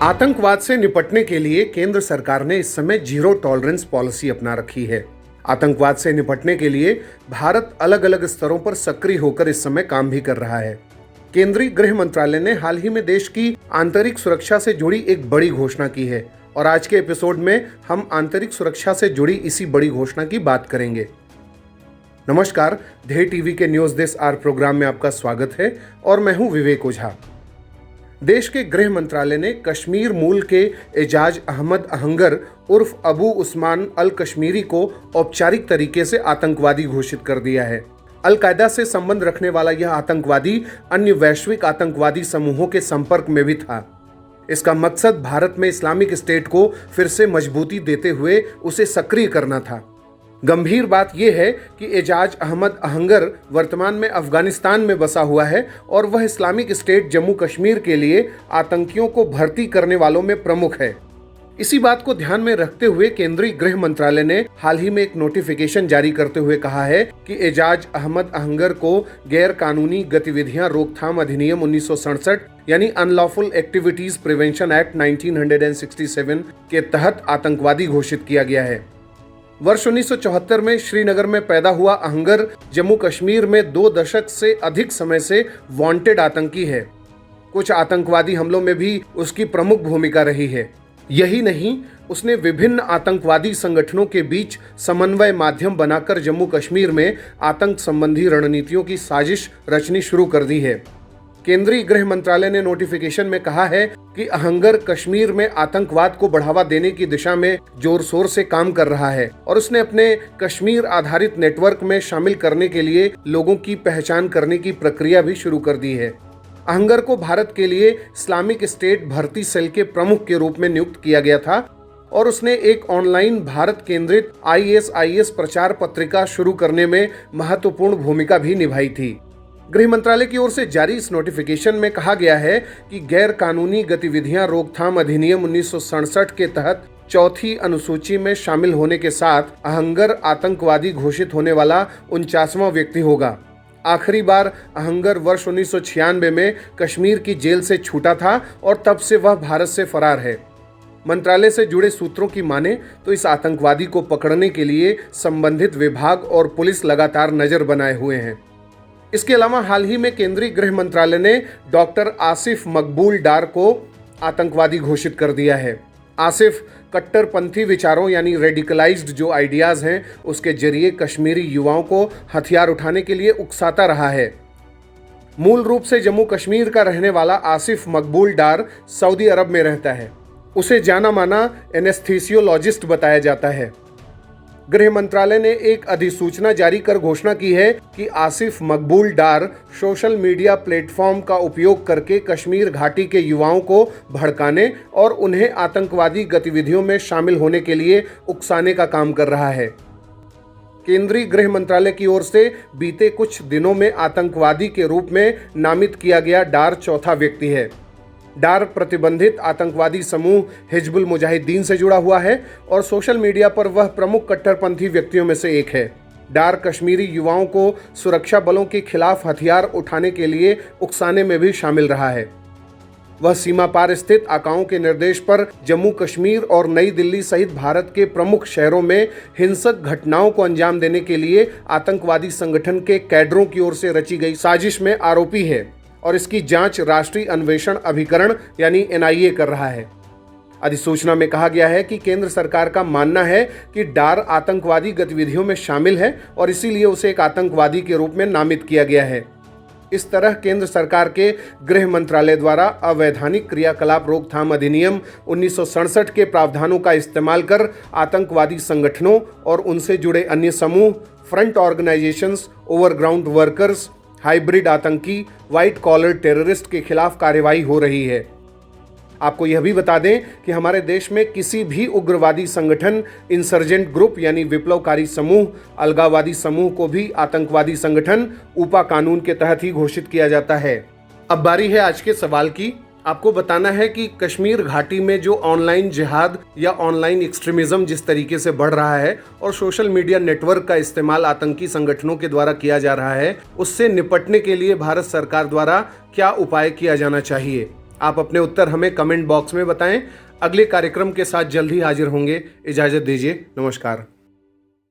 आतंकवाद से निपटने के लिए केंद्र सरकार ने इस समय जीरो टॉलरेंस पॉलिसी अपना रखी है। आतंकवाद से निपटने के लिए भारत अलग अलग स्तरों पर सक्रिय होकर इस समय काम भी कर रहा है। केंद्रीय गृह मंत्रालय ने हाल ही में देश की आंतरिक सुरक्षा से जुड़ी एक बड़ी घोषणा की है और आज के एपिसोड में हम आंतरिक सुरक्षा से जुड़ी इसी बड़ी घोषणा की बात करेंगे। नमस्कार, ध्येय टीवी के न्यूज दिस आवर प्रोग्राम में आपका स्वागत है और मैं हूं विवेक ओझा। देश के गृह मंत्रालय ने कश्मीर मूल के एजाज अहमद अहंगर उर्फ अबू उस्मान अल कश्मीरी को औपचारिक तरीके से आतंकवादी घोषित कर दिया है। अल कायदा से संबंध रखने वाला यह आतंकवादी अन्य वैश्विक आतंकवादी समूहों के संपर्क में भी था। इसका मकसद भारत में इस्लामिक स्टेट को फिर से मजबूती देते हुए उसे सक्रिय करना था। गंभीर बात यह है कि एजाज अहमद अहंगर वर्तमान में अफगानिस्तान में बसा हुआ है और वह इस्लामिक स्टेट जम्मू कश्मीर के लिए आतंकियों को भर्ती करने वालों में प्रमुख है। इसी बात को ध्यान में रखते हुए केंद्रीय गृह मंत्रालय ने हाल ही में एक नोटिफिकेशन जारी करते हुए कहा है कि एजाज अहमद अहंगर को गैर कानूनी गतिविधियां रोकथाम अधिनियम 1967 यानी अनलॉफुल एक्टिविटीज प्रिवेंशन एक्ट 1967 के तहत आतंकवादी घोषित किया गया है। वर्ष 1974 में श्रीनगर में पैदा हुआ अहंगर जम्मू कश्मीर में 2 दशक से अधिक समय से वांटेड आतंकी है। कुछ आतंकवादी हमलों में भी उसकी प्रमुख भूमिका रही है। यही नहीं, उसने विभिन्न आतंकवादी संगठनों के बीच समन्वय माध्यम बनाकर जम्मू कश्मीर में आतंक संबंधी रणनीतियों की साजिश रचनी शुरू कर दी है। केंद्रीय गृह मंत्रालय ने नोटिफिकेशन में कहा है कि अहंगर कश्मीर में आतंकवाद को बढ़ावा देने की दिशा में जोर शोर से काम कर रहा है और उसने अपने कश्मीर आधारित नेटवर्क में शामिल करने के लिए लोगों की पहचान करने की प्रक्रिया भी शुरू कर दी है। अहंगर को भारत के लिए इस्लामिक स्टेट भर्ती सेल के प्रमुख के रूप में नियुक्त किया गया था और उसने एक ऑनलाइन भारत केंद्रित ISIS प्रचार पत्रिका शुरू करने में महत्वपूर्ण भूमिका भी निभाई थी। गृह मंत्रालय की ओर से जारी इस नोटिफिकेशन में कहा गया है कि गैर कानूनी गतिविधियां रोकथाम अधिनियम 1967 के तहत चौथी अनुसूची में शामिल होने के साथ अहंगर आतंकवादी घोषित होने वाला 49वां व्यक्ति होगा। आखिरी बार अहंगर वर्ष 1996 में कश्मीर की जेल से छूटा था और तब से वह भारत से फरार है। मंत्रालय से जुड़े सूत्रों की माने तो इस आतंकवादी को पकड़ने के लिए संबंधित विभाग और पुलिस लगातार नजर बनाए हुए हैं। इसके अलावा हाल ही में केंद्रीय गृह मंत्रालय ने डॉक्टर आसिफ मकबूल डार को आतंकवादी घोषित कर दिया है। आसिफ कट्टरपंथी विचारों यानी रेडिकलाइज्ड जो आइडियाज हैं उसके जरिए कश्मीरी युवाओं को हथियार उठाने के लिए उकसाता रहा है। मूल रूप से जम्मू कश्मीर का रहने वाला आसिफ मकबूल डार सऊदी अरब में रहता है। उसे जाना माना एनेस्थीसियोलॉजिस्ट बताया जाता है। गृह मंत्रालय ने एक अधिसूचना जारी कर घोषणा की है कि आसिफ मकबूल डार सोशल मीडिया प्लेटफॉर्म का उपयोग करके कश्मीर घाटी के युवाओं को भड़काने और उन्हें आतंकवादी गतिविधियों में शामिल होने के लिए उकसाने का काम कर रहा है। केंद्रीय गृह मंत्रालय की ओर से बीते कुछ दिनों में आतंकवादी के रूप में नामित किया गया डार चौथा व्यक्ति है। डार प्रतिबंधित आतंकवादी समूह हिजबुल मुजाहिदीन से जुड़ा हुआ है और सोशल मीडिया पर वह प्रमुख कट्टरपंथी व्यक्तियों में से एक है। डार कश्मीरी युवाओं को सुरक्षा बलों के खिलाफ हथियार उठाने के लिए उकसाने में भी शामिल रहा है। वह सीमा पार स्थित आकाओं के निर्देश पर जम्मू कश्मीर और नई दिल्ली सहित भारत के प्रमुख शहरों में हिंसक घटनाओं को अंजाम देने के लिए आतंकवादी संगठन के कैडरों की ओर से रची गई साजिश में आरोपी है और इसकी जांच राष्ट्रीय अन्वेषण अभिकरण यानी NIA कर रहा है। अधिसूचना में कहा गया है कि केंद्र सरकार का मानना है कि डार आतंकवादी गतिविधियों में शामिल है और इसीलिए उसे एक आतंकवादी के रूप में नामित किया गया है। इस तरह केंद्र सरकार के गृह मंत्रालय द्वारा अवैधानिक क्रियाकलाप रोकथाम अधिनियम 1967 के प्रावधानों का इस्तेमाल कर आतंकवादी संगठनों और उनसे जुड़े अन्य समूह, front organisations, overground workers, hybrid आतंकी, व्हाइट कॉलर टेररिस्ट के खिलाफ कार्यवाही हो रही है। आपको यह भी बता दें कि हमारे देश में किसी भी उग्रवादी संगठन, इंसर्जेंट ग्रुप यानी विप्लवकारी समूह, अलगाववादी समूह को भी आतंकवादी संगठन ऊपा कानून के तहत ही घोषित किया जाता है। अब बारी है आज के सवाल की। आपको बताना है कि कश्मीर घाटी में जो ऑनलाइन जिहाद या ऑनलाइन एक्सट्रीमिज्म जिस तरीके से बढ़ रहा है और सोशल मीडिया नेटवर्क का इस्तेमाल आतंकी संगठनों के द्वारा किया जा रहा है, उससे निपटने के लिए भारत सरकार द्वारा क्या उपाय किया जाना चाहिए। आप अपने उत्तर हमें कमेंट बॉक्स में बताएं। अगले कार्यक्रम के साथ जल्द ही हाजिर होंगे। इजाज़त दीजिए। नमस्कार।